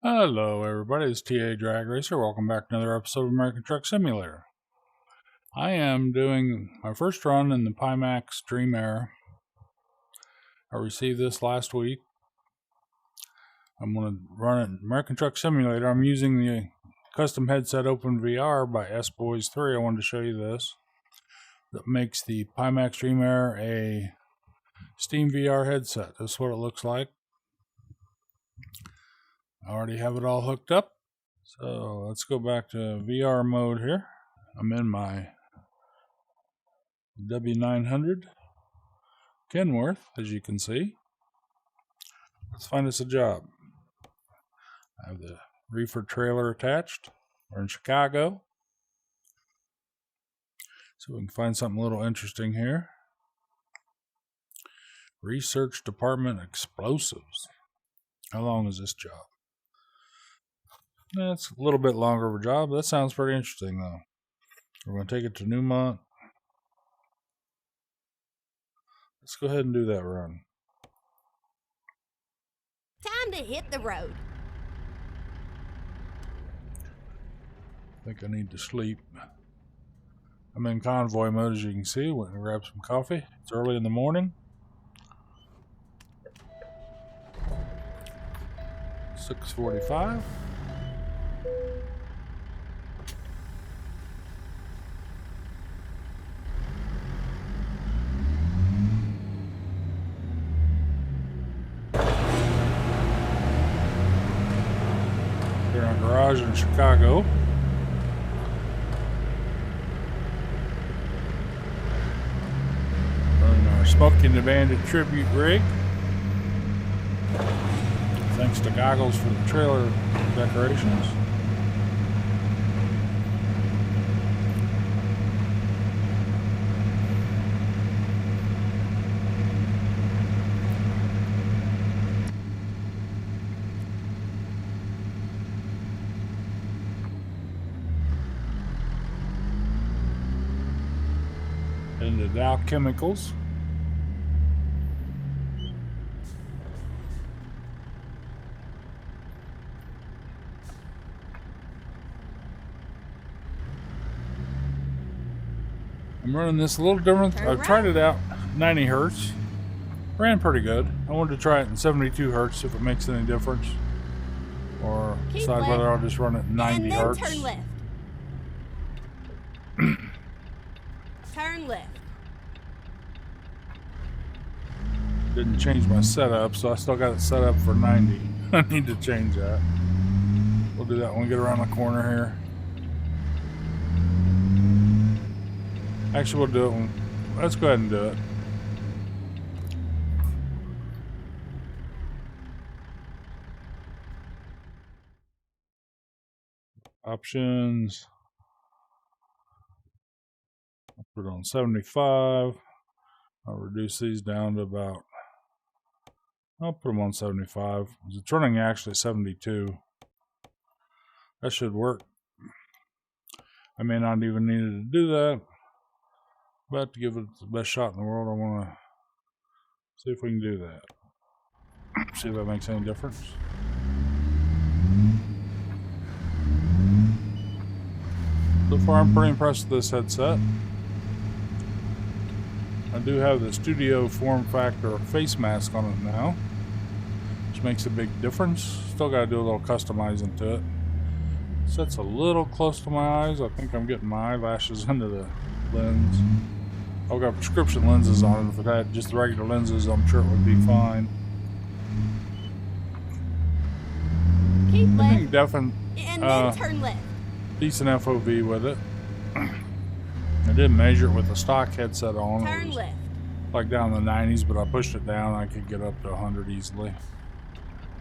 Hello everybody, it's TA TrakRacer. Welcome back to another episode of American Truck Simulator. I am doing my first run in the Pimax DreamAir. I received this last week. I'm going to run it in American Truck Simulator. I'm using the custom headset OpenVR by SBoys3. I wanted to show you this. That makes the Pimax DreamAir a Steam VR headset. This is what it looks like. I already have it all hooked up. So let's go back to VR mode here. I'm in my W900 Kenworth, as you can see. Let's find us a job. I have the reefer trailer attached. We're in Chicago. So we can find something a little interesting here. Research Department Explosives. How long is this job? That's a little bit longer of a job. That sounds pretty interesting, though. We're going to take it to Newmont. Let's go ahead and do that run. Time to hit the road. I think I need to sleep. I'm in convoy mode, as you can see. Went and grabbed some coffee. It's early in the morning. 6:45. Here in a garage in Chicago. Running our Smokey and the Bandit tribute rig. Thanks to Goggles for the trailer decorations. Into Dow Chemicals. I'm running this a little different. I've tried it out 90 hertz. Ran pretty good. I wanted to try it in 72 hertz if it makes any difference. Or decide whether I'll just run it 90 hertz. Turn left. Turn left. Didn't change my setup, so I still got it set up for 90. I need to change that. We'll do that when we get around the corner here. Actually, we'll do it. Let's go ahead and do it. Options. I'll put it on 75. I'll reduce these down to about, I'll put them on 75. It's running actually 72. That should work. I may not even need to do that. But to give it the best shot in the world, I want to see if we can do that. See if that makes any difference. So far, I'm pretty impressed with this headset. I do have the Studio Form Factor face mask on it now, which makes a big difference. Still got to do a little customizing to it. Sets a little close to my eyes. I think I'm getting my eyelashes into the lens. I've got prescription lenses on it. If it had just the regular lenses, I'm sure it would be fine. Keep left. I think definitely And then turn left. Decent FOV with it. I did measure it with the stock headset on. Turn left. Like down in the 90s, but I pushed it down. I could get up to 100 easily.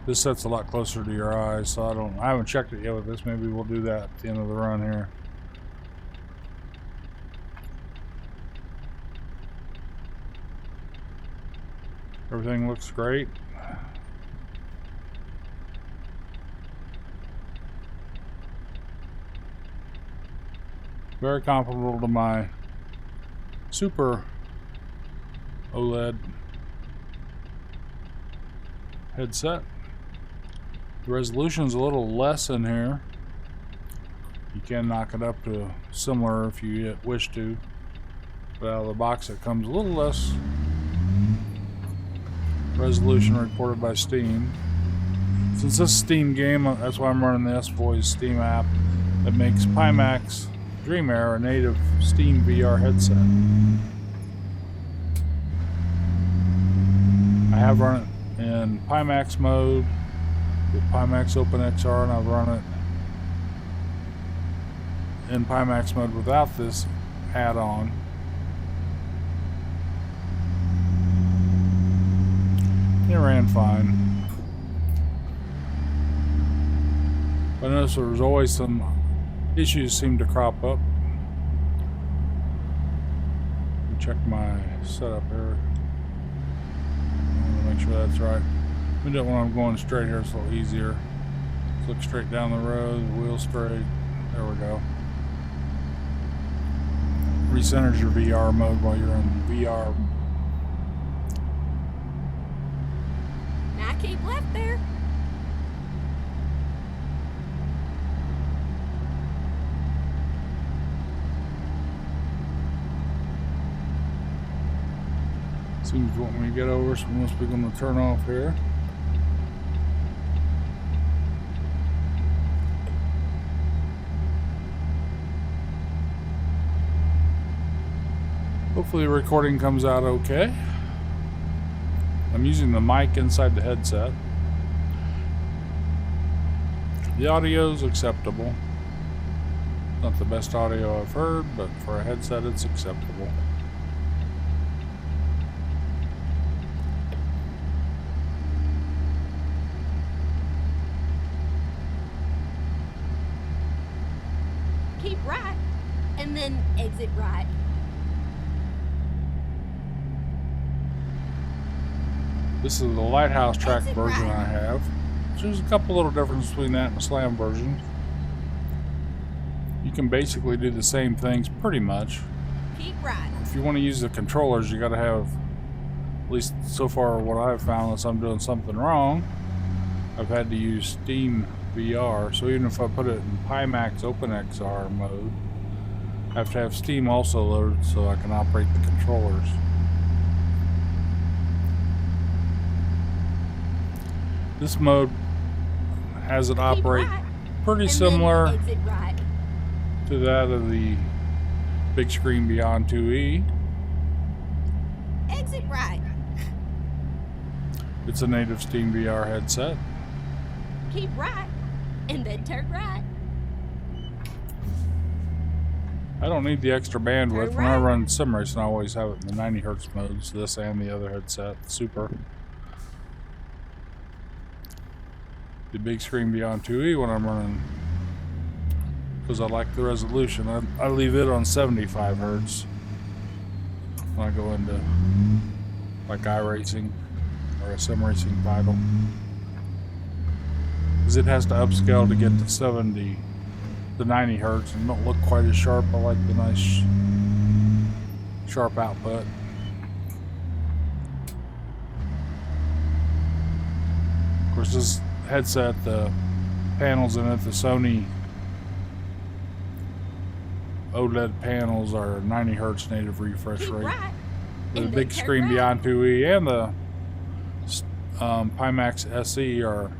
This set's a lot closer to your eyes, so I haven't checked it yet with this. Maybe we'll do that at the end of the run here. Everything looks great. Very comparable to my Super OLED headset. The resolution's a little less in here. You can knock it up to similar if you wish to. But out of the box it comes a little less resolution reported by Steam. Since this is a Steam game, that's why I'm running the S-Voice Steam app that makes Pimax DreamAir a native Steam VR headset. I have run it in Pimax mode with Pimax OpenXR, and I've run it in Pimax mode without this add-on. It ran fine. I noticed there was always some issues seem to crop up. Check my setup here. I want to make sure that's right. We do it when I'm going straight here, it's a little easier. Let's look straight down the road, the wheel straight. There we go. Recenters your VR mode while you're in VR. Now keep left there. Seems to want me to get over, so we must be going to turn off here. Hopefully the recording comes out okay. I'm using the mic inside the headset. The audio is acceptable. Not the best audio I've heard, but for a headset it's acceptable. Keep right, and then exit right. This is the Lighthouse track Exit version right. I have. So there's a couple little differences between that and the Slam version. You can basically do the same things pretty much. Keep right. If you want to use the controllers, you got to have, at least so far what I've found, unless I'm doing something wrong, I've had to use Steam VR. So even if I put it in Pimax OpenXR mode, I have to have Steam also loaded so I can operate the controllers. This mode has it operate right, pretty and similar then exit right. to that of the Big Screen Beyond 2E. Exit right. It's a native Steam VR headset. Keep right, and then turn right. I don't need the extra bandwidth. Turn When I right. run sim racing, I always have it in the 90 hertz modes, this and the other headset, Super. The Big Screen Beyond 2E when I'm running, because I like the resolution, I leave it on 75 hertz when I go into like iRacing or a sim racing title, because it has to upscale to get to 90 hertz and don't look quite as sharp. I like the nice sharp output. Of course, this headset, the panels in it, the Sony OLED panels are 90 hertz native refresh Keep rate. right. The and Big then turn Screen right. Beyond 2E and the Pimax SE are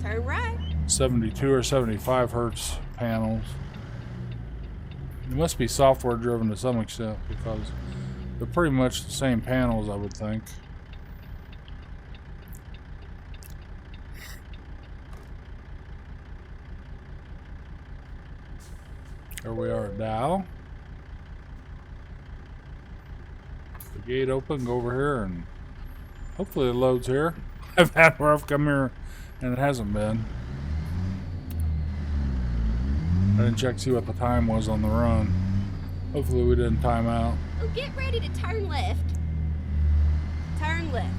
Turn right. 72 or 75 hertz panels. It must be software driven to some extent because they're pretty much the same panels, I would think. Here we are at Dow. The gate open, go over here, and hopefully it loads here. I've had where I've come here and it hasn't been. I didn't check to see what the time was on the run. Hopefully we didn't time out. Oh, get ready to turn left. Turn left.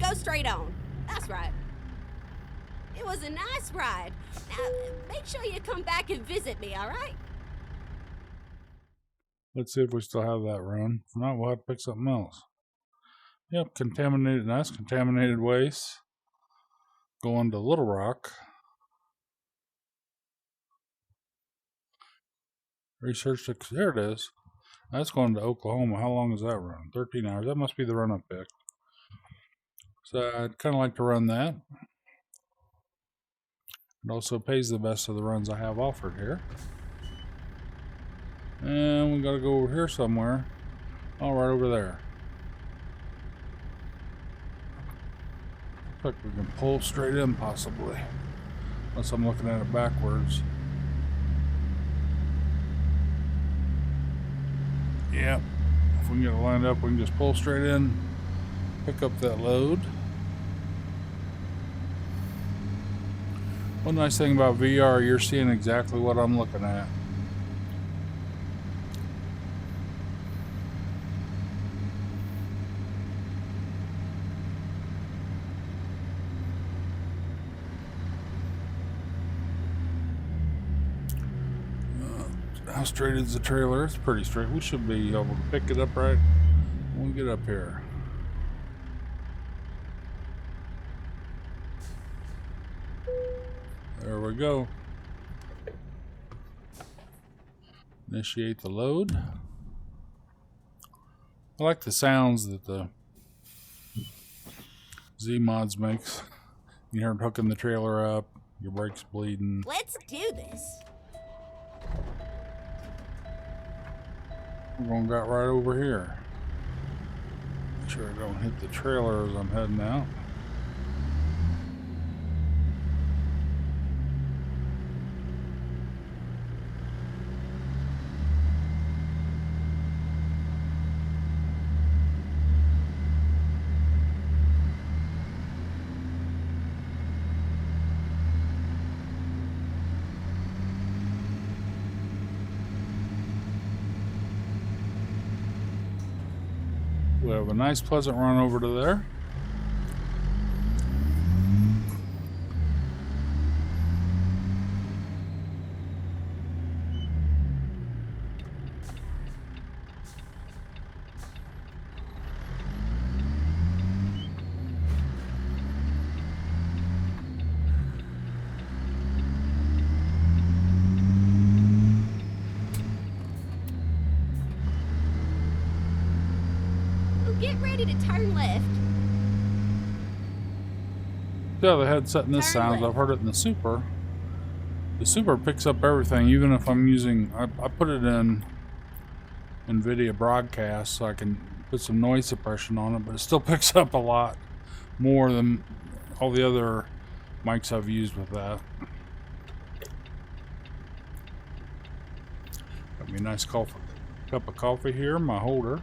Go straight on. That's right. It was a nice ride. Now, make sure you come back and visit me, all right? Let's see if we still have that run. If not, we'll have to pick something else. Yep, contaminated, nice contaminated waste. Going to Little Rock. Research, there it is. That's going to Oklahoma. How long is that run? 13 hours. That must be the run I picked. So I'd kind of like to run that. It also pays the best of the runs I have offered here. And we got to go over here somewhere. Oh, right over there. Looks like we can pull straight in possibly. Unless I'm looking at it backwards. Yep. If we can get it lined up, we can just pull straight in, pick up that load. One nice thing about VR, you're seeing exactly what I'm looking at. How straight is the trailer? It's pretty straight. We should be able to pick it up right when we get up here. There we go. Initiate the load. I like the sounds that the Z-Mods makes. You hear them hooking the trailer up, your brakes bleeding. Let's do this. We're going to go right over here. Make sure I don't hit the trailer as I'm heading out. We have a nice pleasant run over to there. Get ready to turn left. Yeah, the headset in this sounds. I've heard it in the Super. The Super picks up everything, even if I'm using. I put it in NVIDIA Broadcast, so I can put some noise suppression on it, but it still picks up a lot more than all the other mics I've used with that. Got me a nice cup of coffee here, my holder.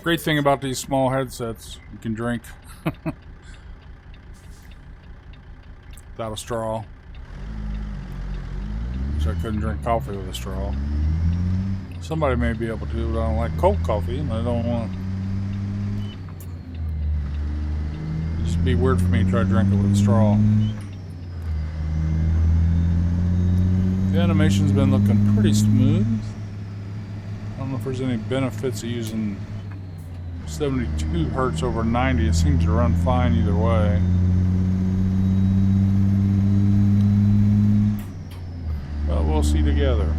Great thing about these small headsets, you can drink without a straw. Which I couldn't drink coffee with a straw. Somebody may be able to, but I don't like cold coffee, and I don't want. It'd just be weird for me to try to drink it with a straw. The animation's been looking pretty smooth. I don't know if there's any benefits of using 72 hertz over 90. It seems to run fine either way. But we'll see together.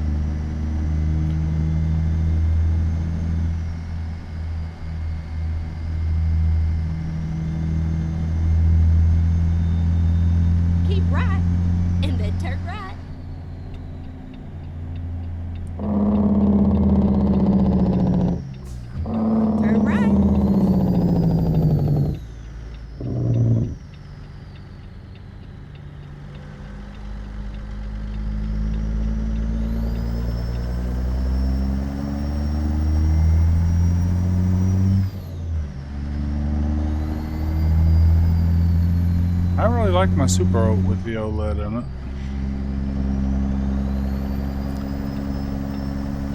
Keep right, and then turn right. I really like my Super with the OLED in it.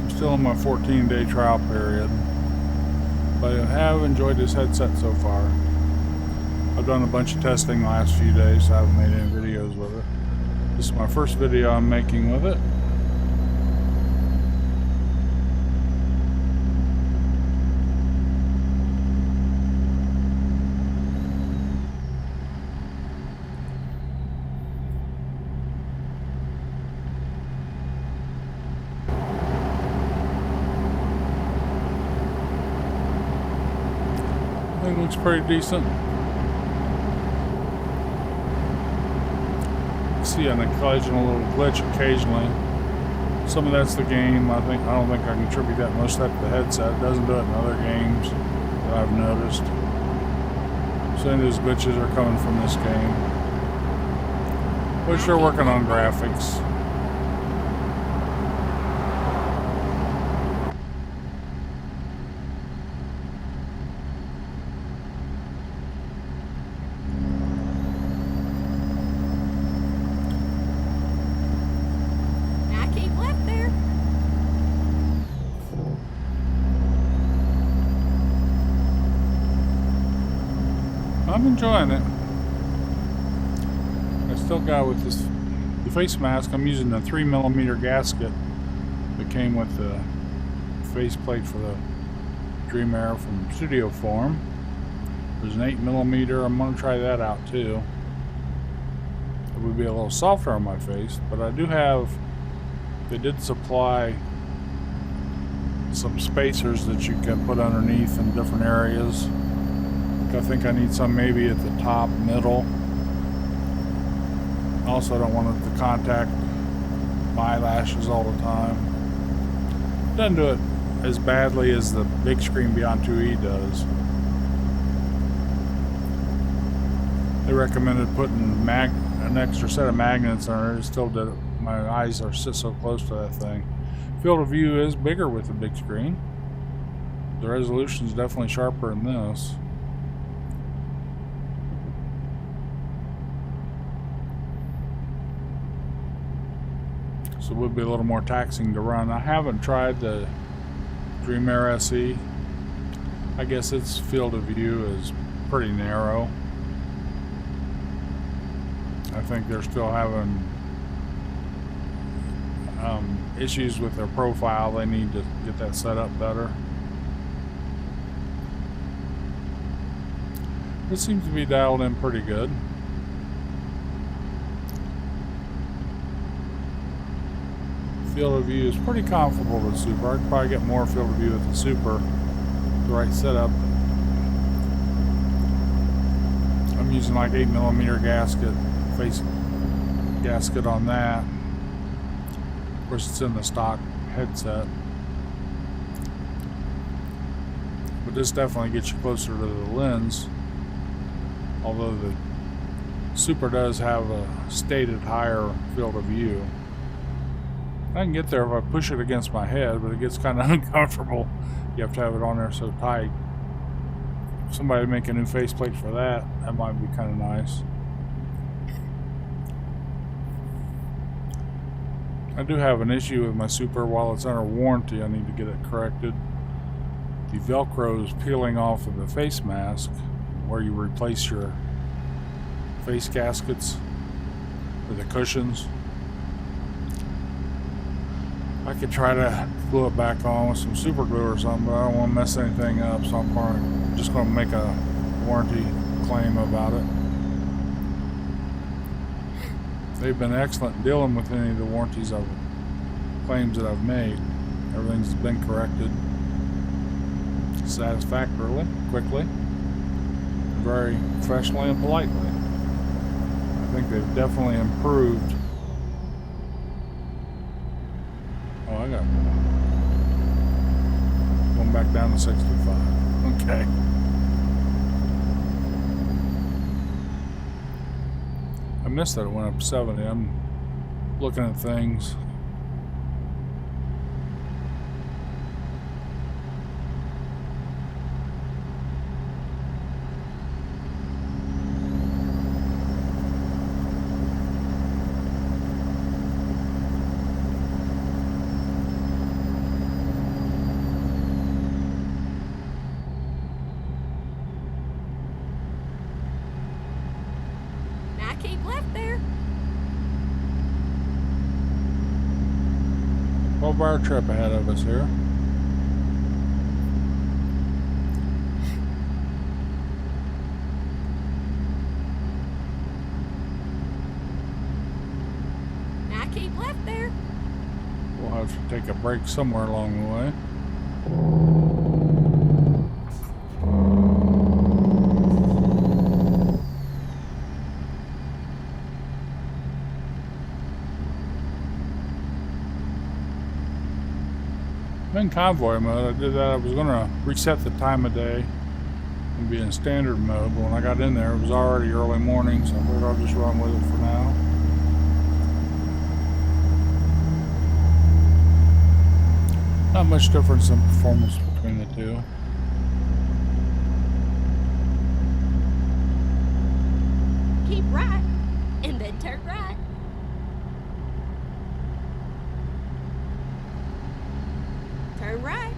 I'm still in my 14-day trial period, but I have enjoyed this headset so far. I've done a bunch of testing the last few days. I haven't made any videos with it. This is my first video I'm making with it. Thing looks pretty decent. See on the collision a little glitch occasionally. Some of that's the game. I don't think I can attribute that much of that to the headset. It doesn't do it in other games that I've noticed. So any of those glitches are coming from this game. Which they're working on graphics. I'm enjoying it. I still got with the face mask. I'm using the 3mm gasket that came with the faceplate for the DreamAir from Studio Form. There's an 8mm. I'm going to try that out too. It would be a little softer on my face, but I do have. They did supply some spacers that you can put underneath in different areas. I think I need some maybe at the top, middle. Also, I don't want it to contact my eyelashes all the time. Doesn't do it as badly as the big screen Beyond 2E does. They recommended putting an extra set of magnets on it. It still did it. My eyes are sit so close to that thing. Field of view is bigger with the big screen. The resolution is definitely sharper than this. So it would be a little more taxing to run. I haven't tried the DreamAir SE. I guess its field of view is pretty narrow. I think they're still having issues with their profile. They need to get that set up better. It seems to be dialed in pretty good. Field of view is pretty comfortable with Super. I could probably get more field of view with the Super, the right setup. I'm using like 8mm gasket, face gasket on that. Of course, it's in the stock headset. But this definitely gets you closer to the lens. Although the Super does have a stated higher field of view. I can get there if I push it against my head, but it gets kind of uncomfortable. You have to have it on there so tight. If somebody make a new faceplate for that, that might be kind of nice. I do have an issue with my Super. While it's under warranty, I need to get it corrected. The Velcro is peeling off of the face mask where you replace your face gaskets with the cushions. I could try to glue it back on with some super glue or something, but I don't want to mess anything up, so I'm just going to make a warranty claim about it. They've been excellent dealing with any of the warranties claims that I've made. Everything's been corrected satisfactorily, quickly, very professionally and politely. I think they've definitely improved. Oh, I got going back down to 65. Okay. I missed that it went up 70. I'm looking at things. keep left there. 12-hour trip ahead of us here. Now keep left there. We'll have to take a break somewhere along the way. I'm in convoy mode. I did that. I was going to reset the time of day and be in standard mode, but when I got in there, it was already early morning, so I figured I'll just run with it for now. Not much difference in performance between the two. Keep right, and then turn right. Turn right.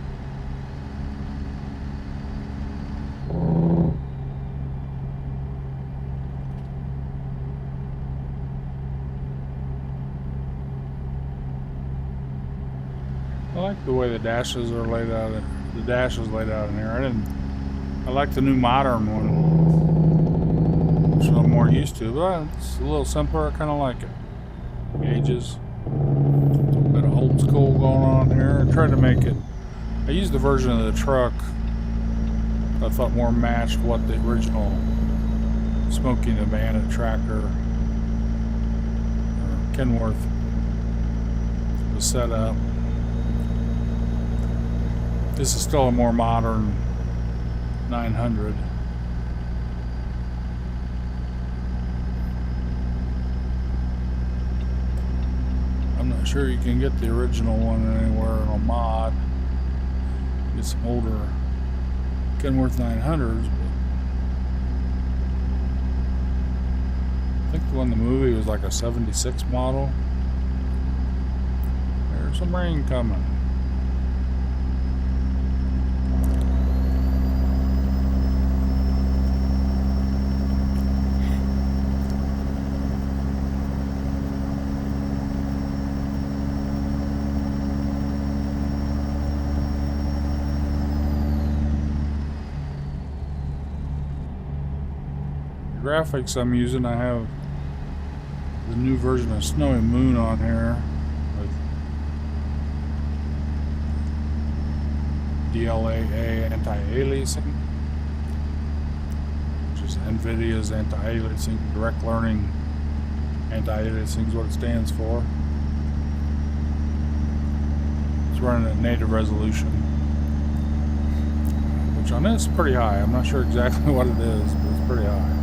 I like the way the dashes are laid out. The dash is laid out in here. I like the new modern one, which I'm more used to, but it's a little simpler. I kind of like it. Gauges. A bit of old school going on here. I tried to make it. I used the version of the truck I thought more matched what the original Smokey and the Bandit tractor Kenworth was set up. This is still a more modern 900. I'm not sure you can get the original one anywhere in a mod. Get some older Kenworth 900s. But I think the one in the movie was like a 76 model. There's some rain coming. Graphics I'm using, I have the new version of Snowy Moon on here with DLAA anti-aliasing, which is NVIDIA's anti-aliasing, direct learning anti-aliasing is what it stands for. It's running at native resolution, which on this is pretty high. I'm not sure exactly what it is, but it's pretty high.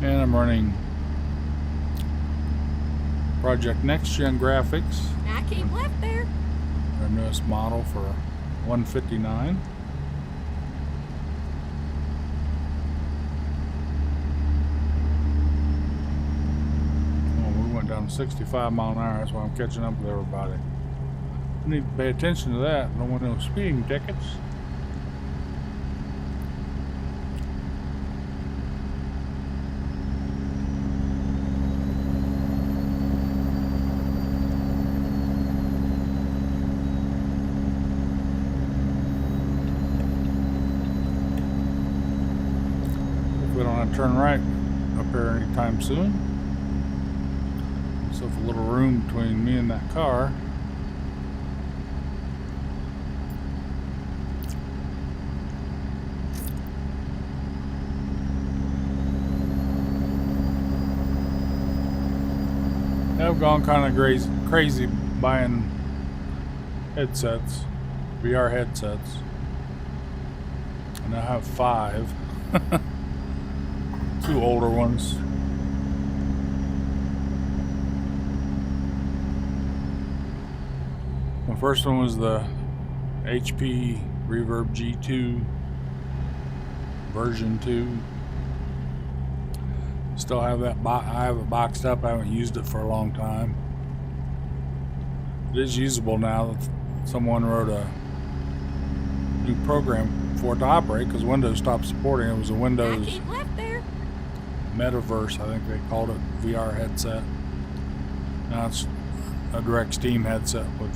And I'm running Project Next Gen graphics. Now keep left there. Our newest model for 159. Oh, we went down to 65 mile an hour. That's why I'm catching up with everybody. I need to pay attention to that. I don't want no speeding tickets. Turn right up here anytime soon. So a little room between me and that car. I've gone kind of crazy buying headsets, VR headsets, and I have 5. 2 older ones. My first one was the HP Reverb G2 version 2. Still have that. I have it boxed up. I haven't used it for a long time. It is usable now that someone wrote a new program for it to operate because Windows stopped supporting it. It was a Windows keep left there. Metaverse, I think they called it, VR headset. Now it's a direct Steam headset with...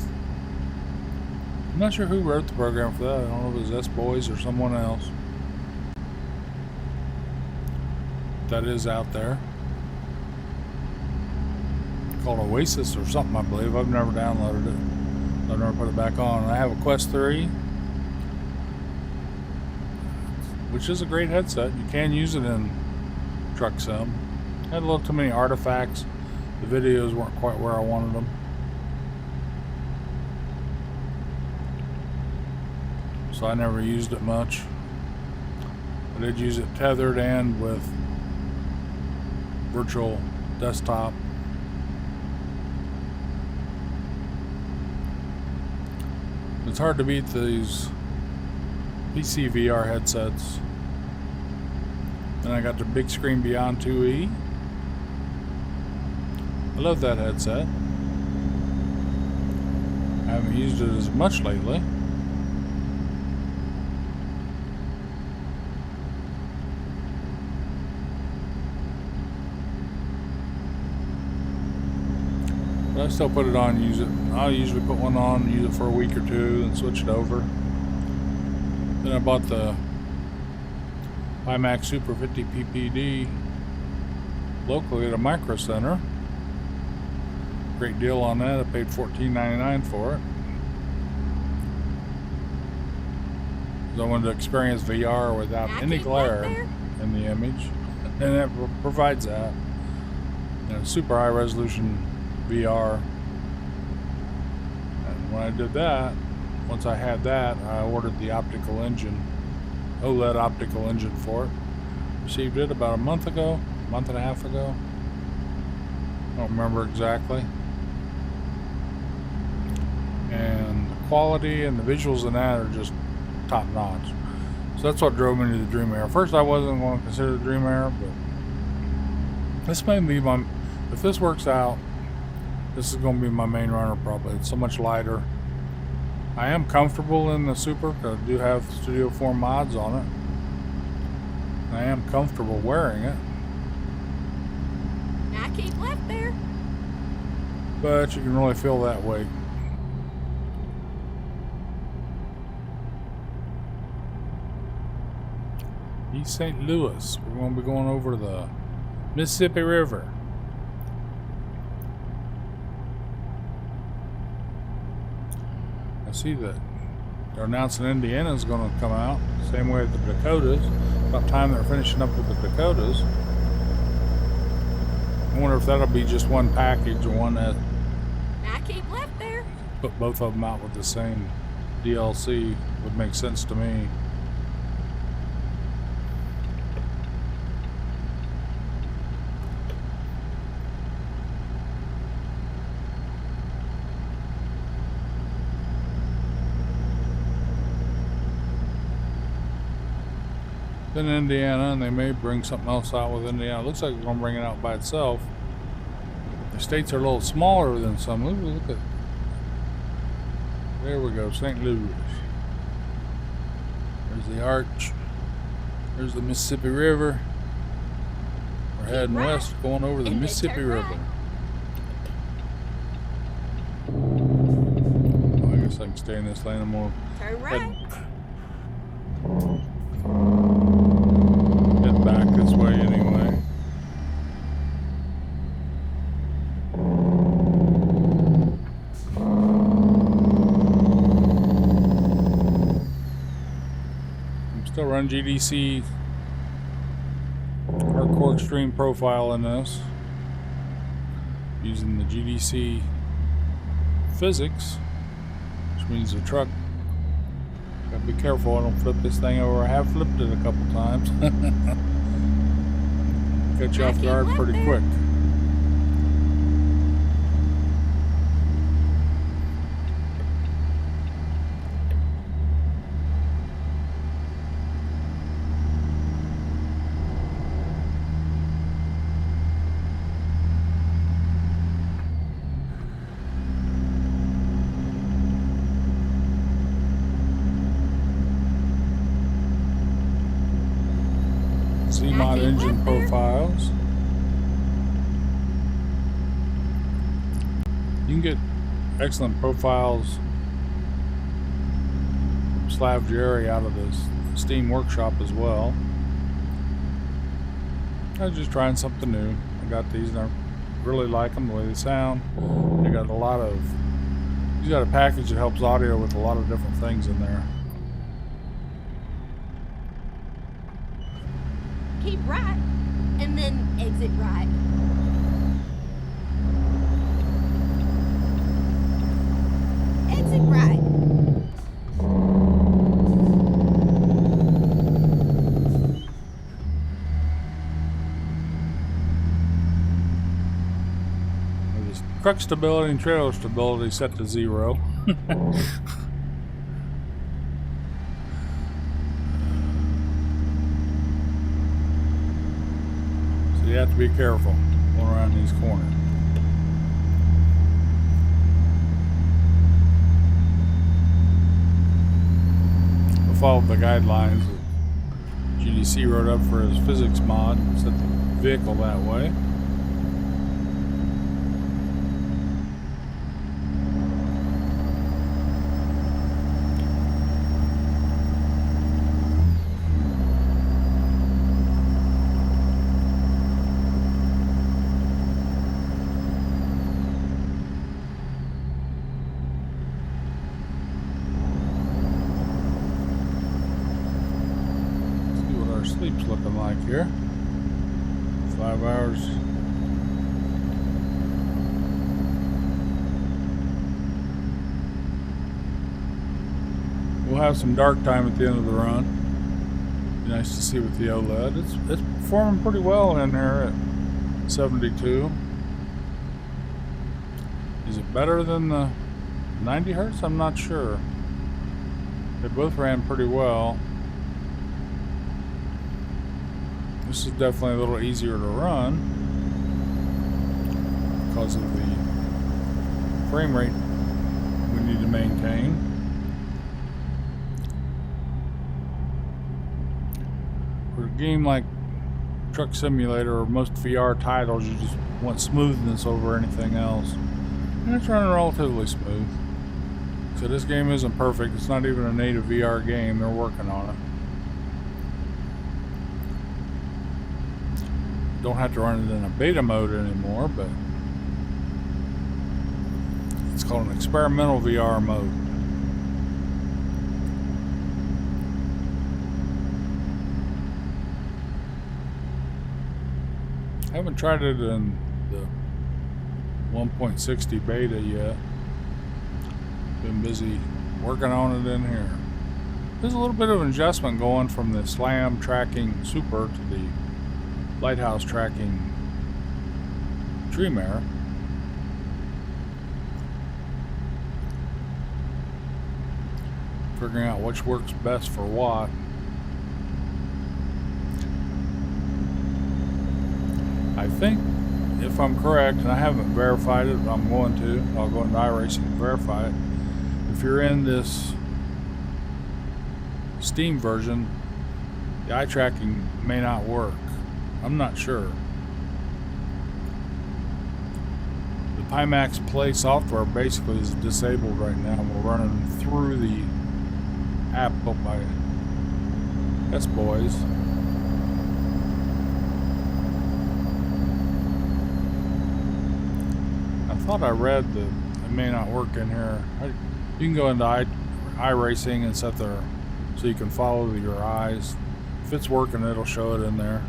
I'm not sure who wrote the program for that. I don't know if it was S-Boys or someone else. That is out there. Called Oasis or something, I believe. I've never downloaded it. I've never put it back on. I have a Quest 3, which is a great headset. You can use it in Truck Sim. Had a little too many artifacts. The videos weren't quite where I wanted them. So I never used it much. I did use it tethered and with virtual desktop. It's hard to beat these PC VR headsets. Then I got the Big Screen Beyond 2E. I love that headset. I haven't used it as much lately. But I still put it on and use it. I'll usually put one on, use it for a week or two, and switch it over. Then I bought the Pimax Super 50 PPD locally at a Micro Center. Great deal on that. I paid $14.99 for it. I wanted to experience VR without any glare in the image, and it provides that. And super high resolution VR. And when I did that, once I had that, I ordered the optical engine, OLED optical engine for it. Received it about a month and a half ago. I don't remember exactly. And the quality and the visuals in that are just top notch. So that's what drove me to the DreamAir. First I wasn't going to consider the DreamAir, but this may be my, if this works out, this is going to be my main runner probably. It's so much lighter. I am comfortable in the Super because I do have Studio 4 mods on it. I am comfortable wearing it. Now keep left there. But you can really feel that weight. East St. Louis. We're going to be going over the Mississippi River. I see that they're announcing Indiana is going to come out. Same way with the Dakotas. About time they're finishing up with the Dakotas. I wonder if that'll be just one package or one that... Now keep left there. Put both of them out with the same DLC would make sense to me. In Indiana, and they may bring something else out with Indiana. It looks like they're going to bring it out by itself. The states are a little smaller than some. Look at, there we go, St. Louis. There's the arch. There's the Mississippi River. We're heading west, going over the Mississippi River. Well, I guess I can stay in this lane. I'm going to Turn right. head back this way anyway. I'm still running GDC Hardcore Extreme profile in this, using the GDC physics, which means the truck, gotta be careful I don't flip this thing over. I have flipped it a couple times. Catch you off guard pretty quick. mod engine profiles. You can get excellent profiles from Slav Jerry out of this Steam Workshop as well. I was just trying something new. I got these and I really like them, the way they sound. They got a lot of, he's got a package that helps audio with a lot of different things in there. Keep right, and then exit right. Exit right. Truck stability and trailer stability set to 0. So you have to be careful going around these corners. I followed the guidelines that GDC wrote up for his physics mod and set the vehicle that way. Sleep's looking like here. 5 hours. We'll have some dark time at the end of the run. Be nice to see with the OLED. It's performing pretty well in here at 72. Is it better than the 90 hertz? I'm not sure. They both ran pretty well. This is definitely a little easier to run because of the frame rate we need to maintain. For a game like Truck Simulator or most VR titles, you just want smoothness over anything else. And it's running relatively smooth. So this game isn't perfect. It's not even a native VR game. They're working on it. Don't have to run it in a beta mode anymore, but it's called an experimental VR mode. I haven't tried it in the 1.60 beta yet. Been busy working on it in here. There's a little bit of an adjustment going from the SLAM tracking Super to the Lighthouse tracking DreamAir. Figuring out which works best for what. I think, if I'm correct, and I haven't verified it, but I'm going to, I'll go into iRacing and verify it. If you're in this Steam version, the eye tracking may not work. I'm not sure. The Pimax Play software basically is disabled right now. We're running through the app built by S-Boys. I thought I read that it may not work in here. You can go into iRacing and set there so you can follow your eyes. If it's working, it'll show it in there.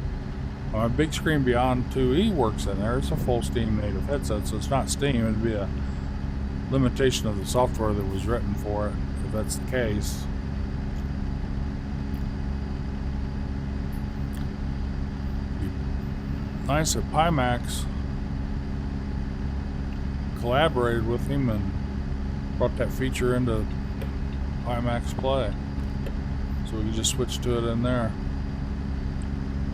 My Big Screen Beyond 2E works in there. It's a full Steam native headset, so it's not Steam. It'd be a limitation of the software that was written for it, if that's the case. Nice that Pimax collaborated with him and brought that feature into Pimax Play. So we can just switch to it in there.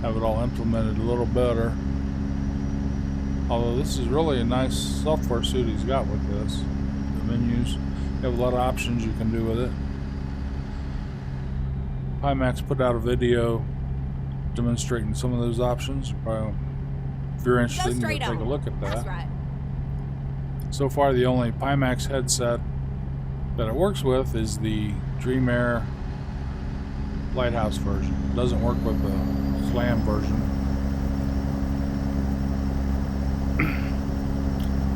Have it all implemented a little better. Although this is really a nice software suite he's got with this. The menus, you have a lot of options you can do with it. Pimax put out a video demonstrating some of those options. Probably, if you're interested, you can take a look at that. That's right. So far, the only Pimax headset that it works with is the DreamAir Lighthouse version. It doesn't work with the Slam version.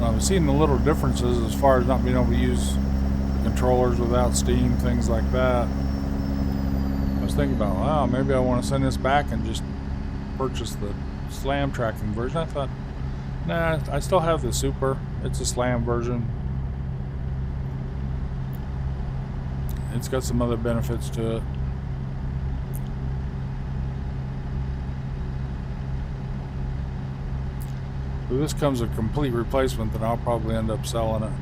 I've seen the little differences as far as not being able to use the controllers without Steam, things like that. I was thinking about, wow, maybe I want to send this back and just purchase the Slam tracking version. I thought, nah, I still have the Super. It's a Slam version. It's got some other benefits to it. So this comes a complete replacement, then I'll probably end up selling it.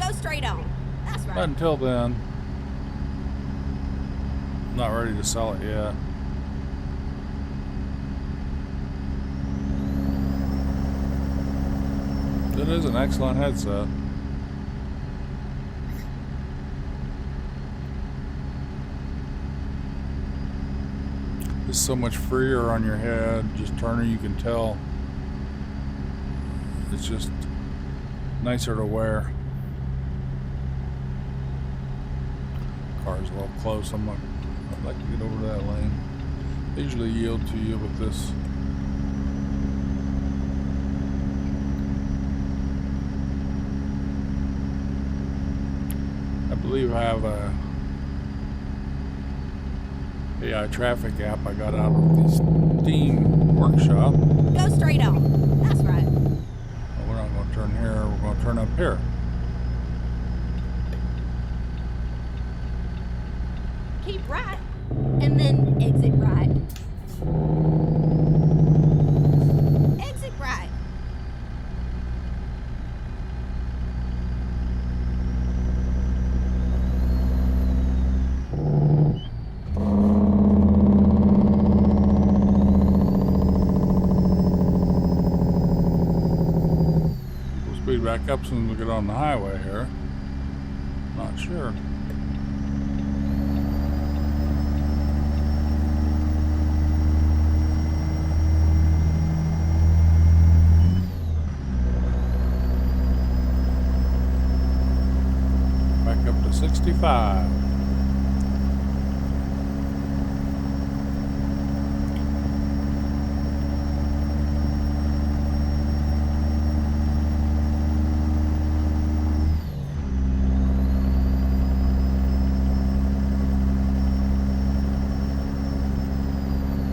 Go straight on. That's right. But until then, I'm not ready to sell it yet. It is an excellent headset. It's so much freer on your head, just turning, you can tell. It's just nicer to wear. Car's a little close. I'd like to get over that lane. They usually yield to you with this. I believe I have a AI traffic app I got out of the Steam workshop. Go straight on. That's right. We're not going to turn here, we're going to turn up here. Keep right, and then exit right. Exit right. We'll speed back up as soon as we get on the highway here. Not sure. Back up to 65.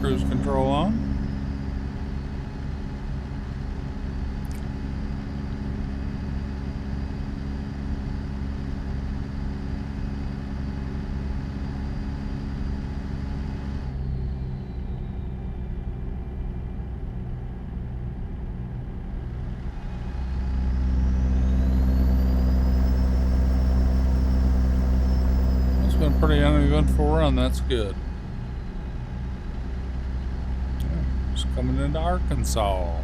Cruise control on. It's been a pretty uneventful run, that's good. Just coming into Arkansas.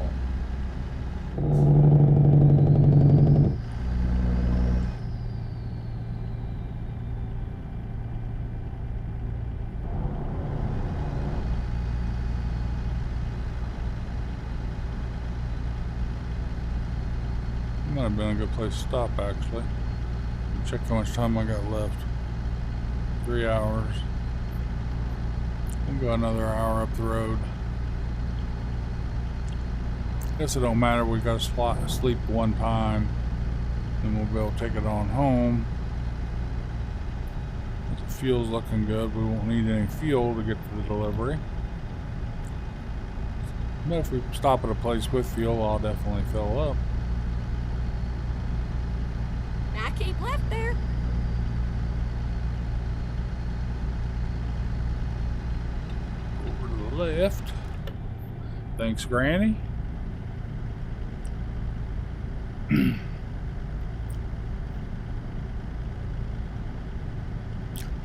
Might have been a good place to stop, actually. Check how much time I got left. 3 hours. We'll go another hour up the road. Guess it don't matter. We got to sleep one time, and we'll be able to take it on home. The fuel's looking good. We won't need any fuel to get to the delivery. But if we stop at a place with fuel, I'll definitely fill up. Now keep left there. Over to the left. Thanks, Granny.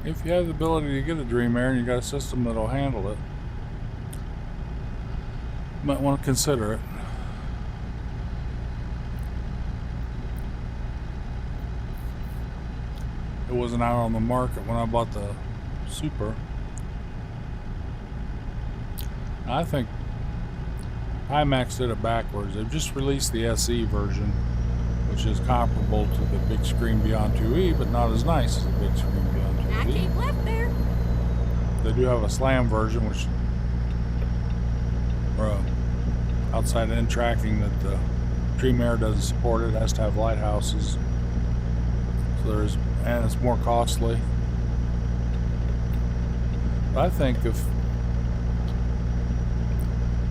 If you have the ability to get a DreamAir and you got a system that'll handle it, you might want to consider it. It wasn't out on the market when I bought the Super. I think Pimax did it backwards. They've just released the SE version, which is comparable to the Big Screen Beyond 2E, but not as nice as the Big Screen Beyond 2E. I keep left there. They do have a slam version, which outside in tracking that the DreamAir doesn't support. It has to have lighthouses, so and it's more costly. But I think if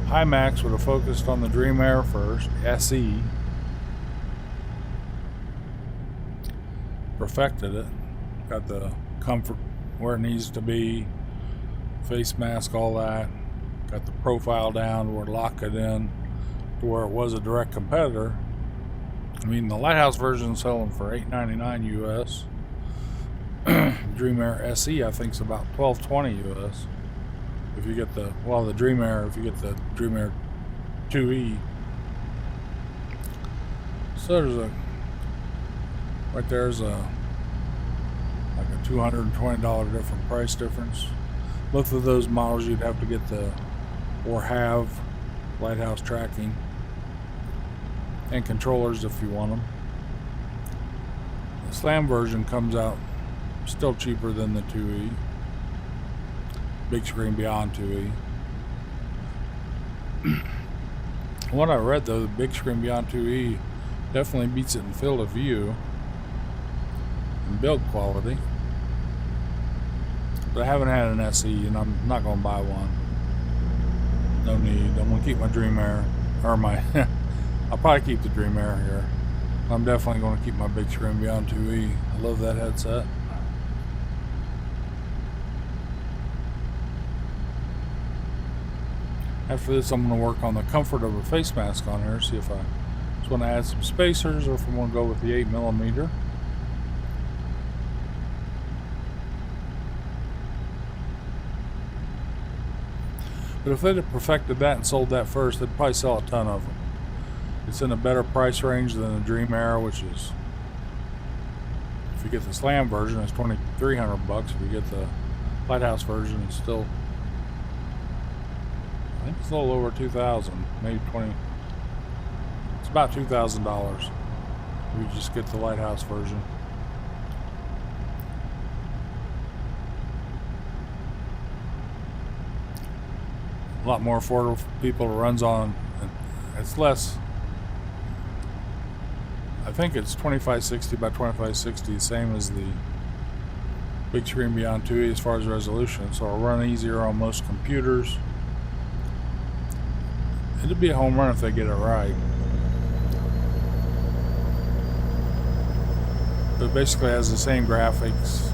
Pimax would have focused on the DreamAir first, SE, perfected it, got the comfort where it needs to be, face mask, all that, got the profile down where it locked it in to where it was a direct competitor. I mean, the Lighthouse version is selling for $8.99 US. DreamAir SE I think is about $12.20 US. If you get the DreamAir, if you get the DreamAir 2E. So there's like a $220 different price difference. Both of those models you'd have to get have lighthouse tracking and controllers if you want them. The slam version comes out still cheaper than the 2E. Big Screen Beyond 2E. What I read though, the Big Screen Beyond 2E definitely beats it in field of view and build quality. But I haven't had an SE and I'm not going to buy one. No need. I'm going to keep my DreamAir, or my I'll probably keep the DreamAir here. I'm definitely going to keep my Big Screen Beyond 2E. I love that headset. After this, I'm going to work on the comfort of a face mask on here, see if I just want to add some spacers or if I want to go with the 8mm. But if they'd have perfected that and sold that first, they'd probably sell a ton of them. It's in a better price range than the DreamAir, which is, if you get the slam version, it's $2,300. If you get the lighthouse version, it's still, I think it's a little over $2,000, maybe 20. It's about $2,000 if you just get the lighthouse version. A lot more affordable for people it runs on. It's less, I think it's 2560 by 2560, same as the Big Screen Beyond 2E as far as resolution, so it'll run easier on most computers. It'd be a home run if they get it right. But it basically has the same graphics,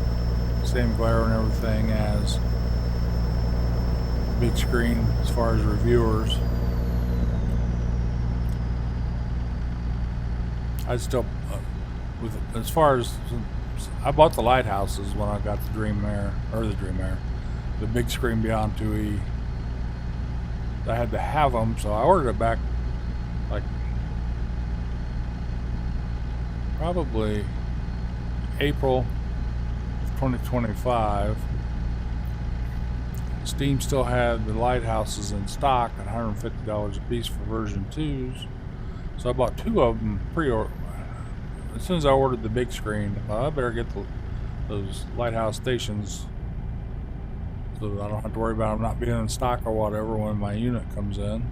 same glare and everything as Big Screen as far as reviewers. I still, as far as, I bought the lighthouses when I got the DreamAir, the Big Screen Beyond 2E. I had to have them, so I ordered it back like probably April 2025. Steam still had the lighthouses in stock at $150 a piece for version 2s. So I bought two of them pre-order. As soon as I ordered the big screen, I better get those lighthouse stations so that I don't have to worry about them not being in stock or whatever when my unit comes in.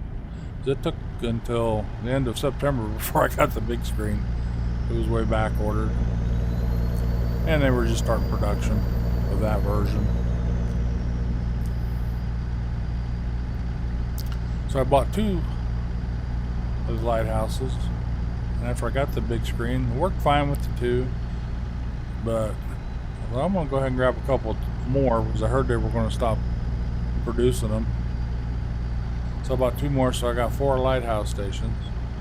It took until the end of September before I got the big screen. It was way back ordered. And they were just starting production of that version. So I bought two of those lighthouses, and after I got the big screen, it worked fine with the two, but I'm going to go ahead and grab a couple more because I heard they were going to stop producing them. So I bought two more, so I got 4 lighthouse stations.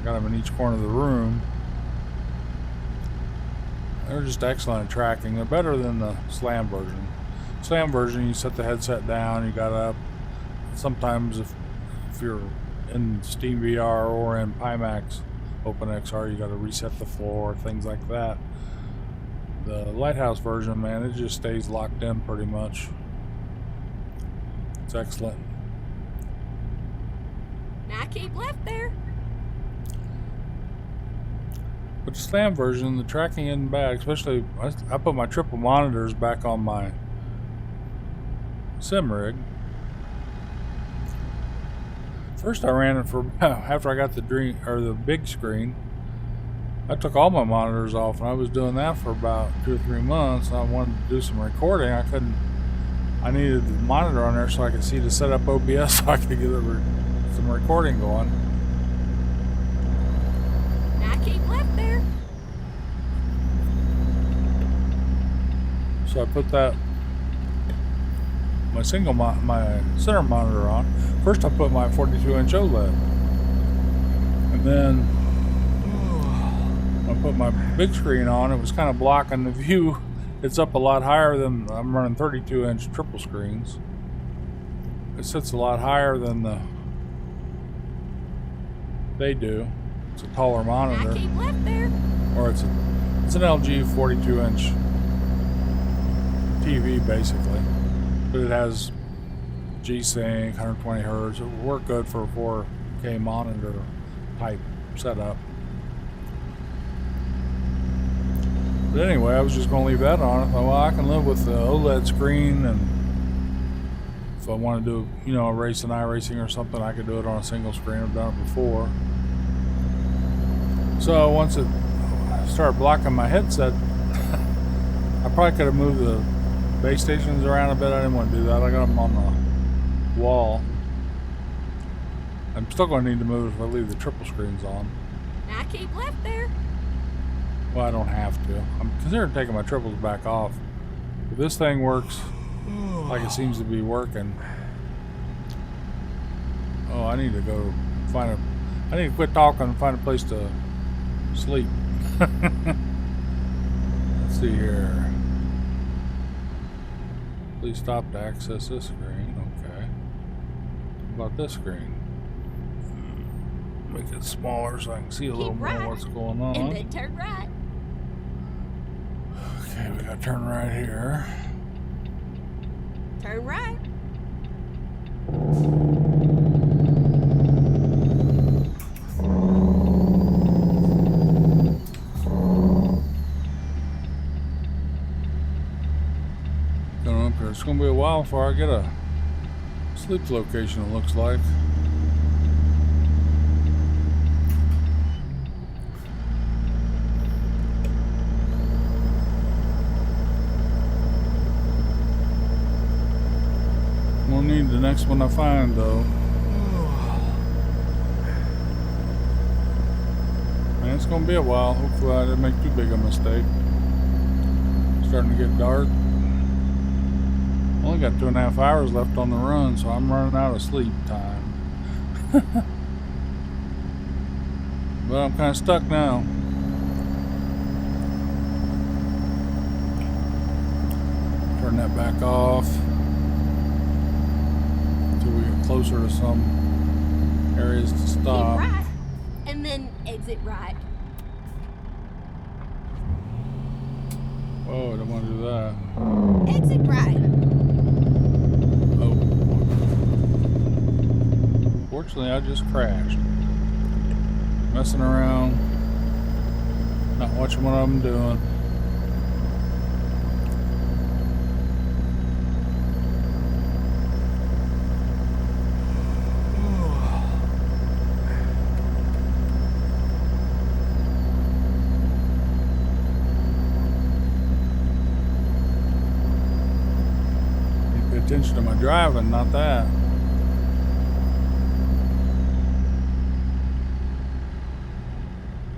Got them in each corner of the room. They're just excellent at tracking. They're better than the slam version. Slam version, you set the headset down, you got up. Sometimes if you're in Steam VR or in Pimax OpenXR, you got to reset the floor, things like that. The lighthouse version, man, it just stays locked in pretty much. It's excellent. Now keep left there. But the stand version, the tracking isn't bad, especially I put my triple monitors back on my sim rig. First I ran it for, after I got the the big screen, I took all my monitors off, and I was doing that for about 2 or 3 months. I wanted to do some recording. I needed the monitor on there so I could see to set up OBS so I could get some recording going. Now keep left there. So I put my center monitor on. First I put my 42-inch OLED, and then I put my big screen on. It was kind of blocking the view. It's up a lot higher than, I'm running 32-inch triple screens. It sits a lot higher than they do. It's a taller monitor. Now keep left there. Or it's an LG 42-inch TV basically, but it has G-Sync, 120 hertz. It would work good for a 4K monitor type setup. But anyway, I was just going to leave that on. I thought, well, I can live with the OLED screen, and if I want to do, you know, a race in iRacing or something, I could do it on a single screen. I've done it before. So once it started blocking my headset, I probably could have moved the base stations around a bit. I didn't want to do that. I got them on the wall. I'm still going to need to move if I leave the triple screens on. Now keep left there. Well, I don't have to. I'm considering taking my triples back off. If this thing works like it seems to be working. Oh, I need to go find I need to quit talking and find a place to sleep. Let's see here. Please stop to access this screen. Okay. What about this screen? Make it smaller so I can see a little more what's going on. And then turn right. Okay, we gotta turn right here. Turn right. Going up here. It's gonna be a while before I get a sleep location, it looks like. We'll need the next one I find, though. Man, it's gonna be a while. Hopefully I didn't make too big a mistake. It's starting to get dark. Only got 2.5 hours left on the run, so I'm running out of sleep time. But I'm kind of stuck now. Turn that back off until we get closer to some areas to stop. Keep right, and then exit right. Whoa, I don't want to do that. Exit right. Oh. Fortunately, I just crashed. Messing around. Not watching what I'm doing. Attention to my driving, not that.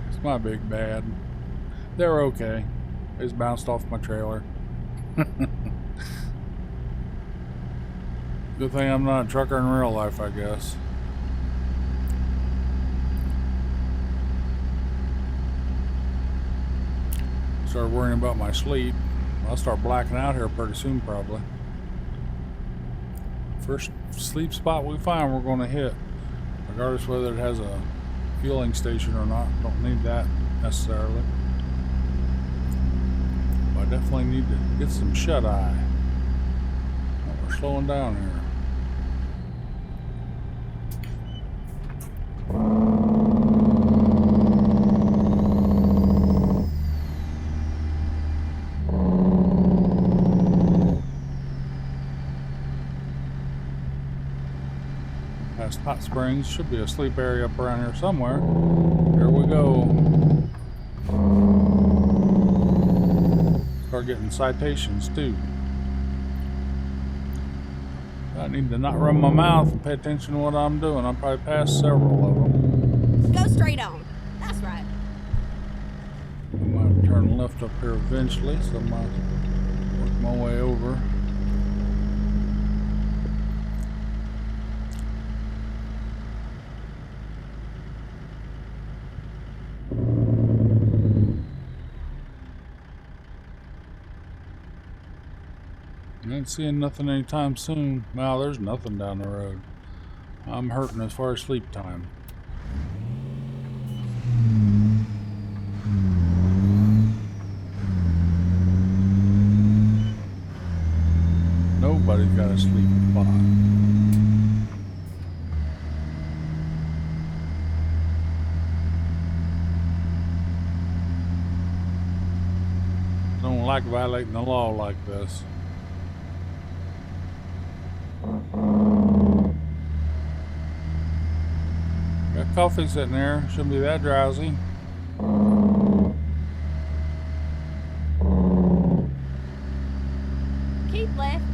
It's my big bad. They're okay. They just bounced off my trailer. Good thing I'm not a trucker in real life, I guess. Start worrying about my sleep. I'll start blacking out here pretty soon, probably. First sleep spot we find, we're going to hit, regardless whether it has a fueling station or not. Don't need that necessarily. But I definitely need to get some shut-eye. We're slowing down here. Past Hot Springs, should be a sleep area up around here somewhere. Here we go. Start getting citations too. I need to not run my mouth and pay attention to what I'm doing. I'll probably pass several of them. Go straight on. That's right. I might turn left up here eventually, so I might work my way over. I ain't seeing nothing anytime soon. Well, there's nothing down the road. I'm hurting as far as sleep time. Nobody's got a sleep spot. Don't like violating the law like this. Got coffee sitting there, shouldn't be that drowsy. Keep left,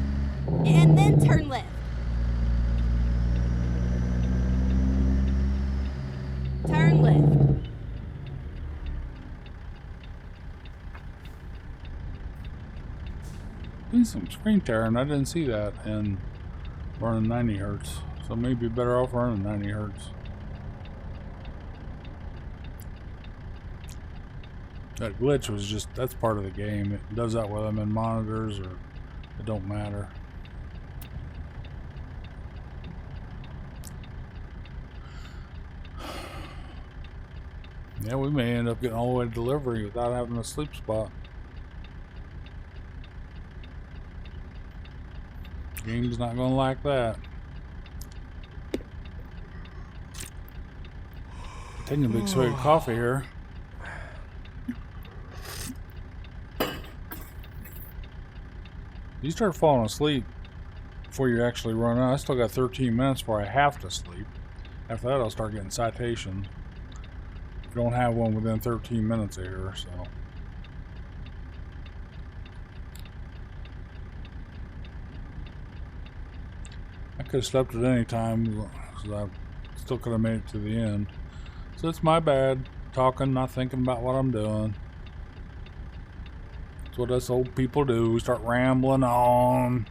and then turn left. Turn left. Doing some screen tearing, I didn't see that, and running 90 hertz, so maybe better off running 90 hertz. That glitch was just, that's part of the game. It does that whether I'm in monitors or it don't matter. Yeah, we may end up getting all the way to delivery without having a sleep spot. Game's not gonna like that. Taking a big swig of coffee here. You start falling asleep before you actually run out. I still got 13 minutes before I have to sleep. After that, I'll start getting citations. Don't have one within 13 minutes of here, so. I could have slept at any time, because I still could have made it to the end. So it's my bad. Talking, not thinking about what I'm doing. That's what us old people do. We start rambling on,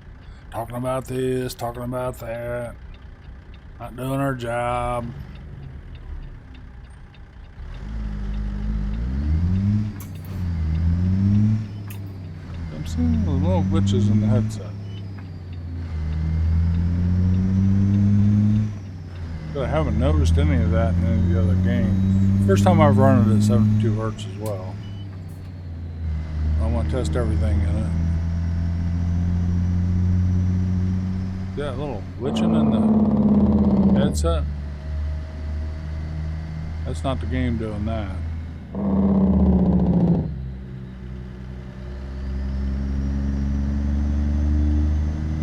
talking about this, talking about that, not doing our job. I'm seeing little glitches in the headset. But I haven't noticed any of that in any of the other games. First time I've run it at 72 hertz as well. I want to test everything in it. See that little glitching in the headset? That's not the game doing that.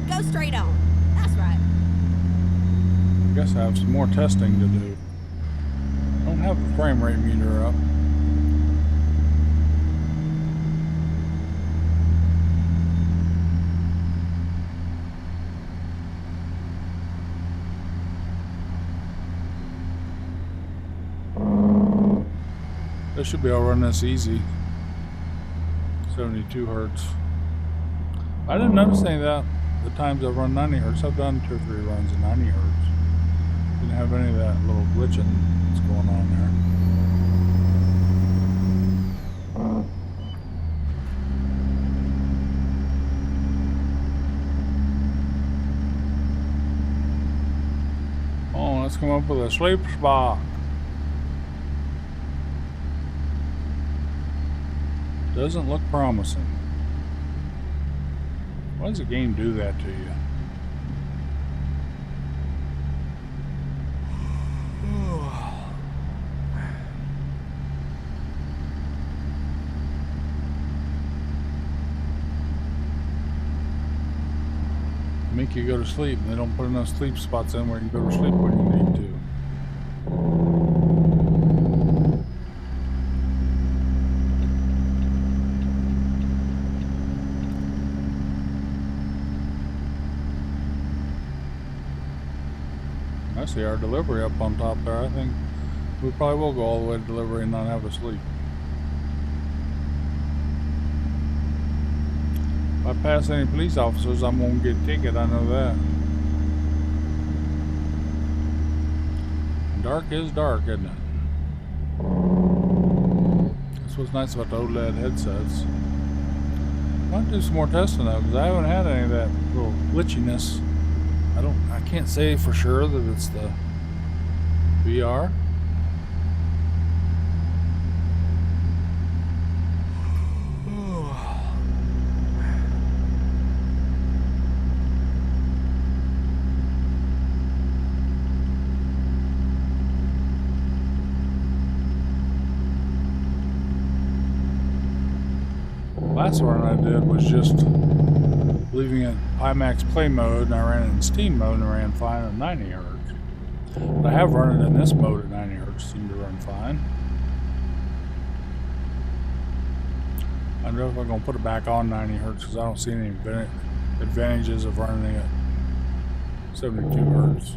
Go straight on. That's right. I guess I have some more testing to do. I don't have the frame rate meter up. This should be able to run this easy. 72 hertz. I didn't notice any of that the times I've run 90 hertz. I've done 2 or 3 runs at 90 hertz. Didn't have any of that little glitching that's going on there. Oh, let's come up with a sleep spot. Doesn't look promising. Why does the game do that to you? make you go to sleep, and they don't put enough sleep spots in where you can go to sleep when you need to. I see our delivery up on top there. I think we probably will go all the way to delivery and not have to sleep. If I pass any police officers, I'm gonna get a ticket, I know that. Dark is dark, isn't it? That's what's nice about the OLED headsets. I'll do some more testing though, because I haven't had any of that little glitchiness. I can't say for sure that it's the VR. Last one I did was just leaving it Pimax play mode, and I ran it in Steam mode and it ran fine at 90 Hz. But I have run it in this mode at 90 Hz, seemed to run fine. I don't know if I'm going to put it back on 90 Hz because I don't see any advantages of running it at 72 Hz.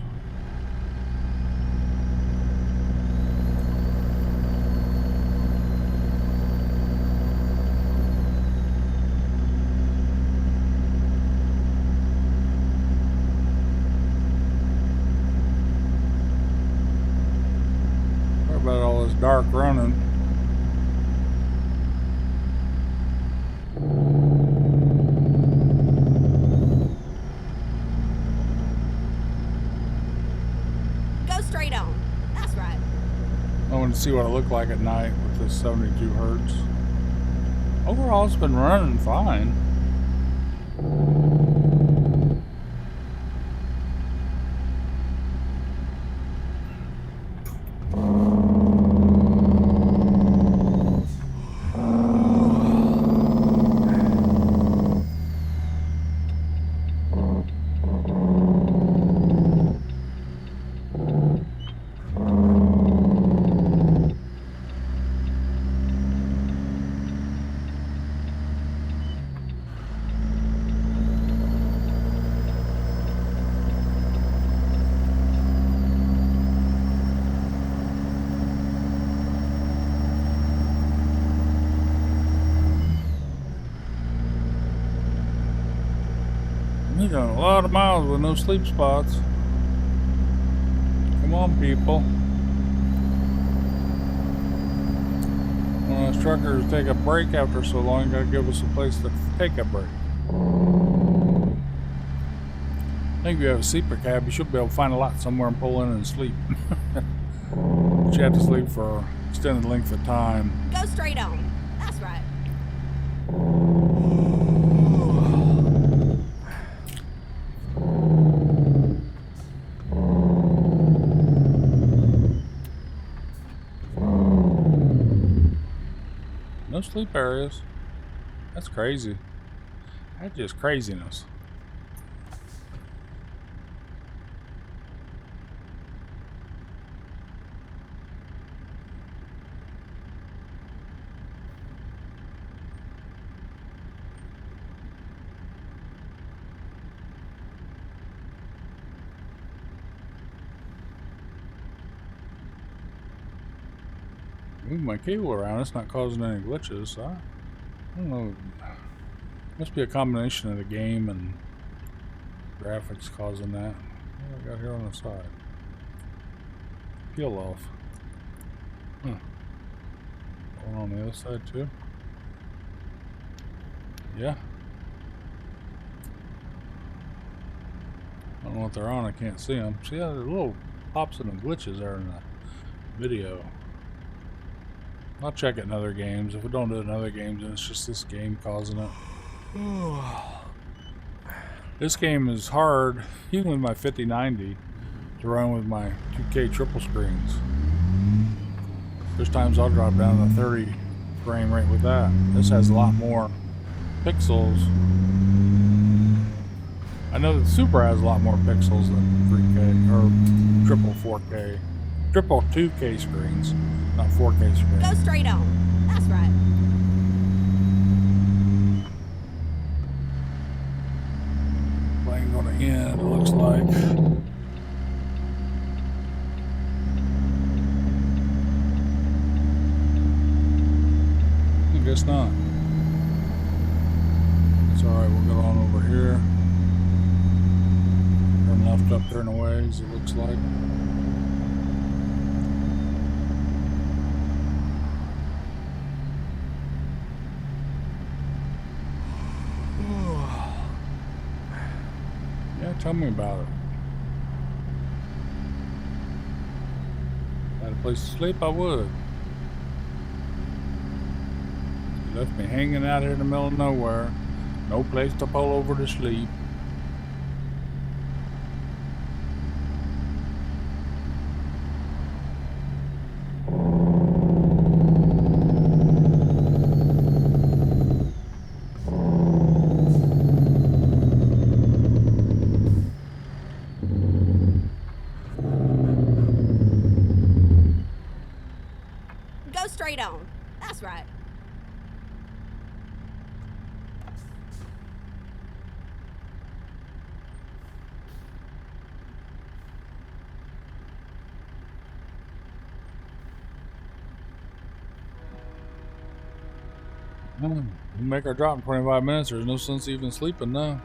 About all this dark running. Go straight on. That's right. I want to see what it looked like at night with the 72 Hz. Overall, it's been running fine. We've done a lot of miles with no sleep spots. Come on, people. When us truckers take a break after so long, you gotta give us a place to take a break. I think if you have a sleeper cab, you should be able to find a lot somewhere and pull in and sleep. But you have to sleep for an extended length of time. Go straight on. That's right. No sleep areas. That's crazy. That's just craziness. Move my cable around, it's not causing any glitches, so I don't know. Must be a combination of the game and graphics causing that. What do I got here on the side? Peel off. Huh. Going on the other side too? Yeah. I don't know what they're on, I can't see them. See how there's little pops and glitches there in the video. I'll check it in other games. If we don't do it in other games, then it's just this game causing it. This game is hard, even with my 5090, to run with my 2K triple screens. There's times I'll drop down to 30 frame rate with that. This has a lot more pixels. I know that Super has a lot more pixels than 3K or triple 4K, triple 2K screens, not 4K screens. Go straight on. That's right. Plane gonna end, it looks like. I guess not. It's alright, we'll go on over here. Turn left up there in a ways, it looks like. Yeah, tell me about it. Had a place to sleep, I would. You left me hanging out here in the middle of nowhere. No place to pull over to sleep. Go straight on. That's right. We'll make our drop in 25 minutes. There's no sense even sleeping now.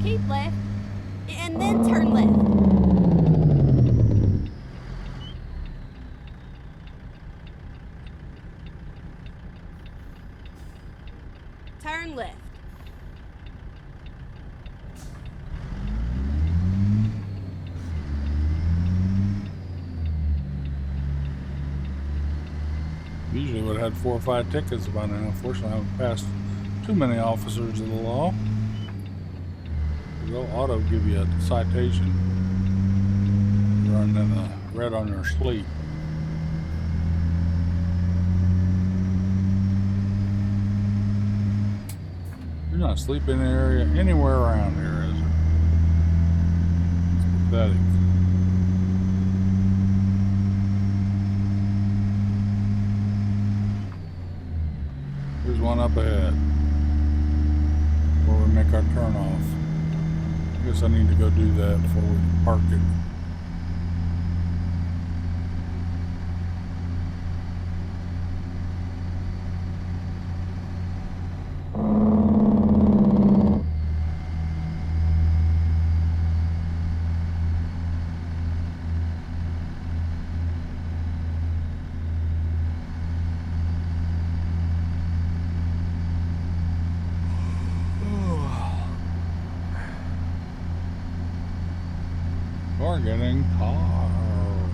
Keep left. And then turn left. Turn left. Usually would have had 4 or 5 tickets by now. Unfortunately, I haven't passed too many officers of the law. They'll auto give you a citation. You're running the red on your sleep. You're not sleeping in the area anywhere around here, is it? It's pathetic. There's one up ahead where we make our turn off. I guess I need to go do that before we park it. We're getting tired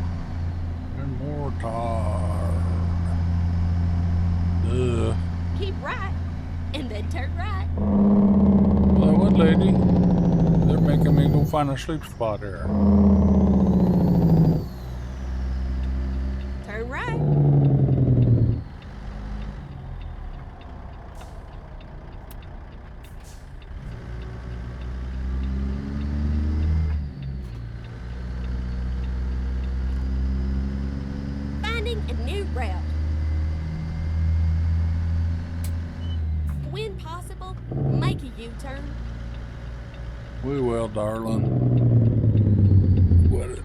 and more tired. Ugh. Keep right. And then turn right. Well, what, lady? They're making me go find a sleep spot here. Turn right. Finding a new route. When possible, make a U-turn. We will, darling. What?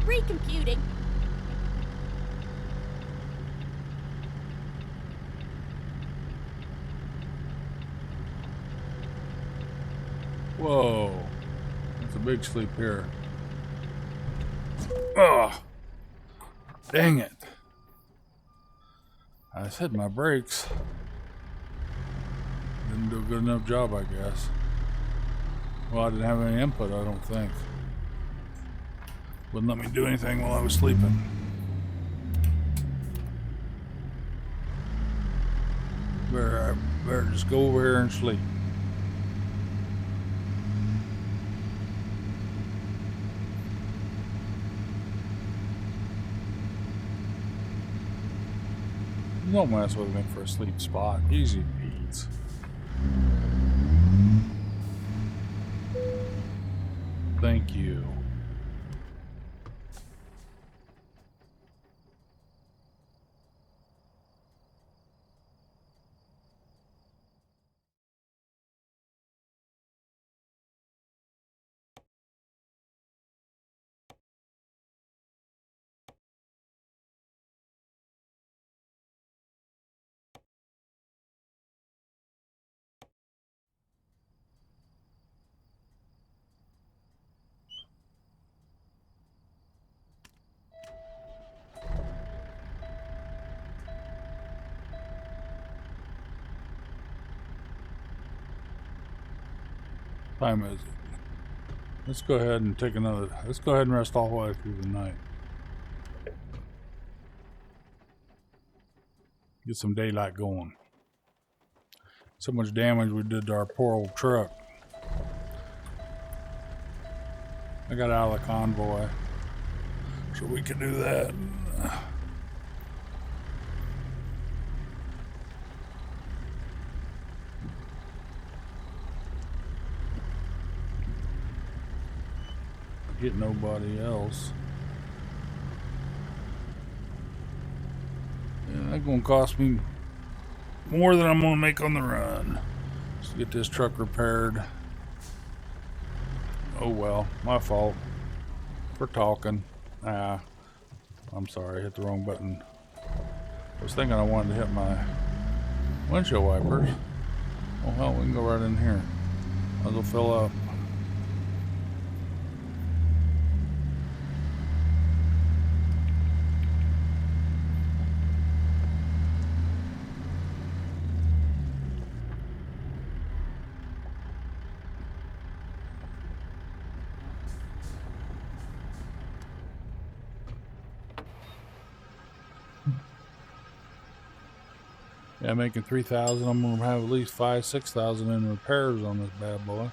Recomputing. Whoa. That's a big sleep here. Ugh. Dang it. I just hit my brakes. Didn't do a good enough job, I guess. Well, I didn't have any input, I don't think. Wouldn't let me do anything while I was sleeping. better just go over here and sleep. Don't mess with me for a sleep spot. Easy peas. Thank you. Time is it? Let's go ahead and take another. Let's go ahead and rest all the way through the night. Get some daylight going. So much damage we did to our poor old truck. I got out of the convoy, so we can do that. Get nobody else. Yeah, that's gonna cost me more than I'm gonna make on the run. Just to get this truck repaired. Oh well, my fault for talking. I'm sorry, I hit the wrong button. I was thinking I wanted to hit my windshield wipers. Oh hell, we can go right in here. Might as well fill up. Yeah, making 3,000. I'm gonna have at least 5,000-6,000 in repairs on this bad boy.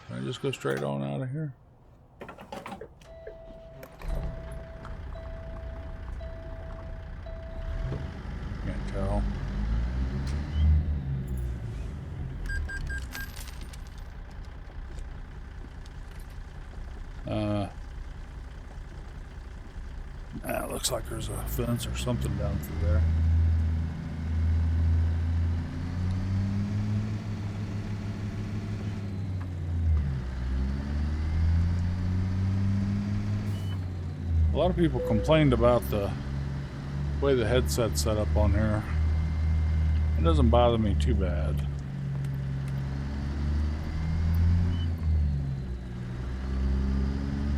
Can I just go straight on out of here? Can't tell. It looks like there's a fence or something down through there. A lot of people complained about the way the headset's set up on here. It doesn't bother me too bad.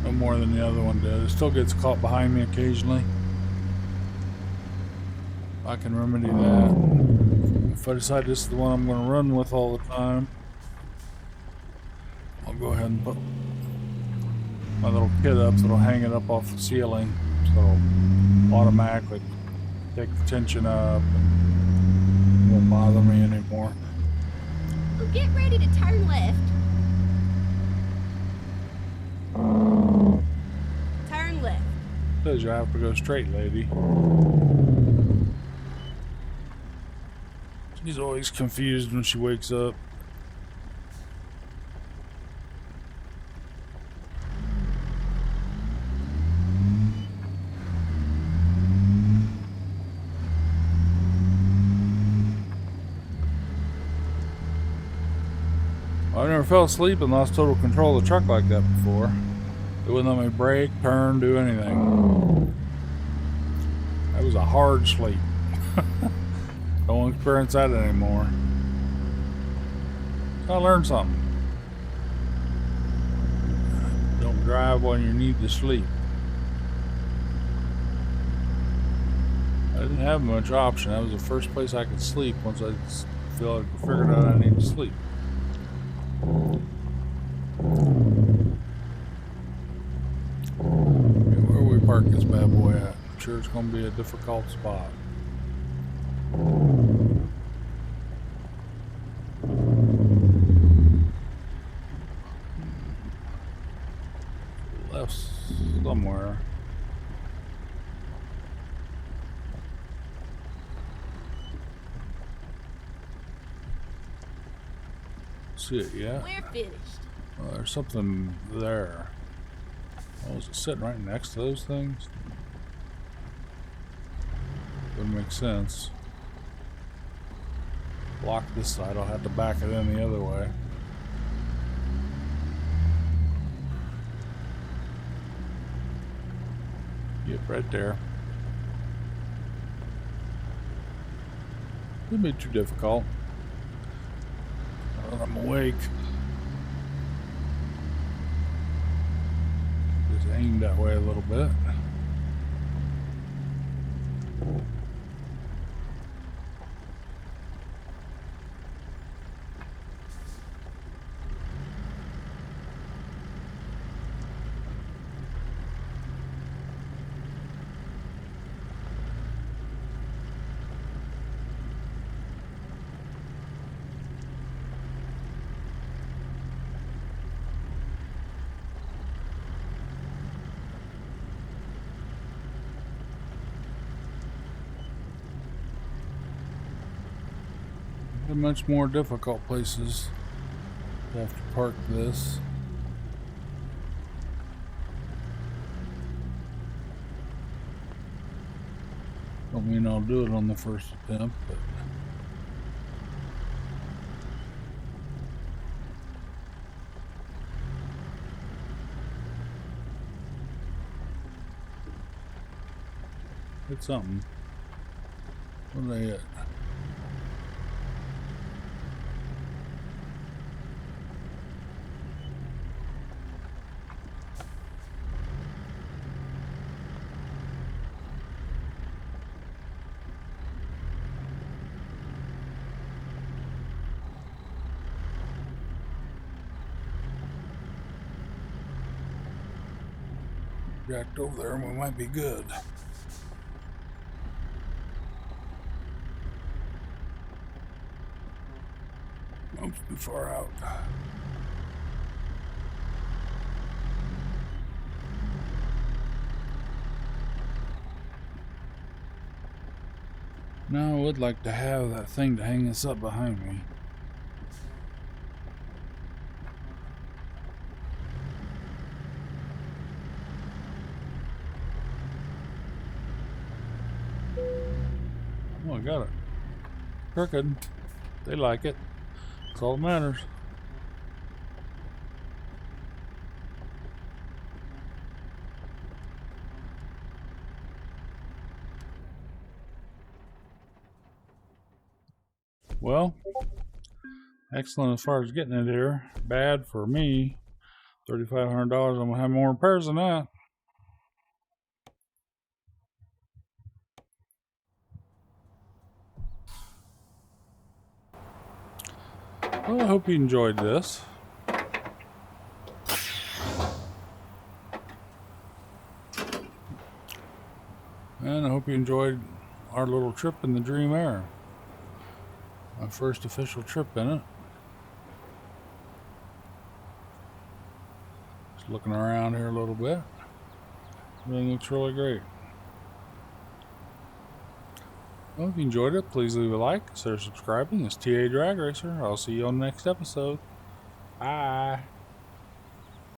No more than the other one did. It still gets caught behind me occasionally. I can remedy that. If I decide this is the one I'm going to run with all the time, I'll go ahead and put my little kit up, so it'll hang it up off the ceiling, so it'll automatically take the tension up and won't bother me anymore. Oh, get ready to turn left. Turn left. Says you have to go straight, lady. She's always confused when she wakes up. I never fell asleep and lost total control of the truck like that before. It wouldn't let me brake, turn, do anything. That was a hard sleep. Don't experience that anymore. So I learned something. Don't drive when you need to sleep. I didn't have much option. That was the first place I could sleep once I figured out I need to sleep. Where we park this bad boy at? I'm sure it's going to be a difficult spot. see it yet. We're finished. Oh, there's something there. Oh, is it sitting right next to those things? Wouldn't make sense. Block this side, I'll have to back it in the other way. Yep, right there. Wouldn't be too difficult. Now that I'm awake. Just aim that way a little bit. There are much more difficult places to have to park this. Don't mean I'll do it on the first attempt, but hit something. What did I hit? Jacked over there and we might be good. Oops, too far out. Now I would like to have that thing to hang this up behind me. Oh, I got it. Crooked. They like it. That's all that matters. Well, excellent as far as getting it here. Bad for me. $3,500. I'm gonna have more repairs than that. Well, I hope you enjoyed this. And I hope you enjoyed our little trip in the DreamAir. My first official trip in it. Just looking around here a little bit. Everything looks really great. Well, if you enjoyed it, please leave a like, consider subscribing. It's TA TrakRacer. I'll see you on the next episode. Bye.